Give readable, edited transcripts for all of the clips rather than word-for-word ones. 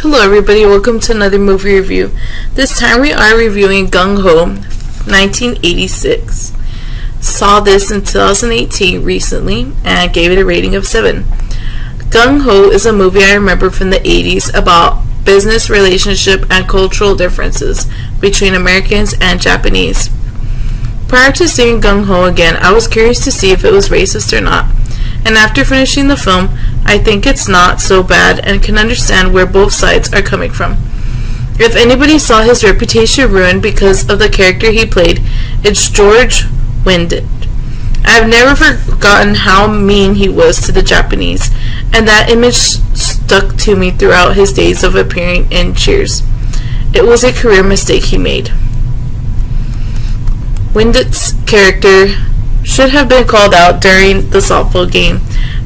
Hello everybody, welcome to another movie review. This time we are reviewing Gung Ho, 1986. Saw this in 2018 recently and gave it a rating of 7. Gung Ho is a movie I remember from the 80s about business, relationship, and cultural differences between Americans and Japanese. Prior to seeing Gung Ho again, I was curious to see if it was racist or not. And after finishing the film, I think it's not so bad and can understand where both sides are coming from. If anybody saw his reputation ruined because of the character he played, it's George Winded. I've never forgotten how mean he was to the Japanese, and that image stuck to me throughout his days of appearing in Cheers. It was a career mistake he made. Winded's character should have been called out during the softball game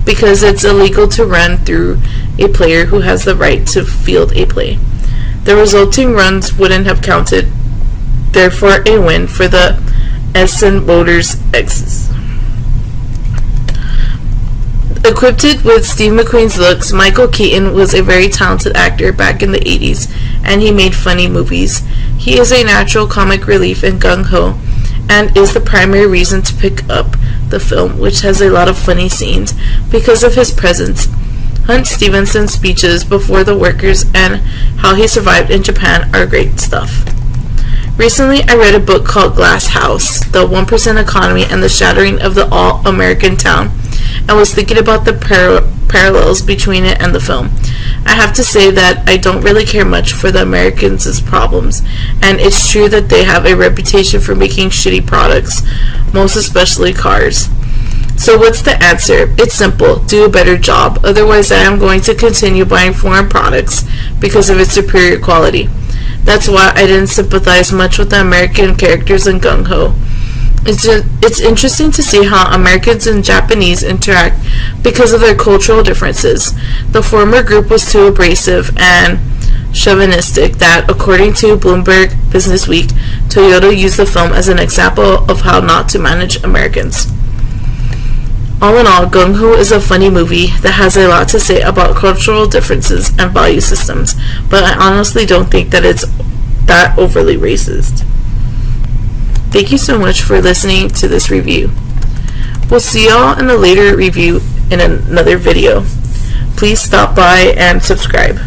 because it's illegal to run through a player who has the right to field a play. The resulting runs wouldn't have counted, therefore a win for the Essen Motors X's. Equipped with Steve McQueen's looks, Michael Keaton was a very talented actor back in the 80s, and he made funny movies. He is a natural comic relief in Gung Ho, and is the primary reason to pick up the film, which has a lot of funny scenes because of his presence. Hunt Stevenson's speeches before the workers and how he survived in Japan are great stuff. Recently, I read a book called Glass House, The 1% Economy and the Shattering of the All-American Town, and was thinking about the parallels between it and the film. I have to say that I don't really care much for the Americans' problems, and it's true that they have a reputation for making shitty products, most especially cars. So what's the answer? It's simple. Do a better job. Otherwise, I am going to continue buying foreign products because of its superior quality. That's why I didn't sympathize much with the American characters in Gung Ho. It's interesting to see how Americans and Japanese interact because of their cultural differences. The former group was too abrasive and chauvinistic that, according to Bloomberg Businessweek, Toyota used the film as an example of how not to manage Americans. All in all, Gung Ho is a funny movie that has a lot to say about cultural differences and value systems, but I honestly don't think that it's that overly racist. Thank you so much for listening to this review. We'll see y'all in a later review in another video. Please stop by and subscribe.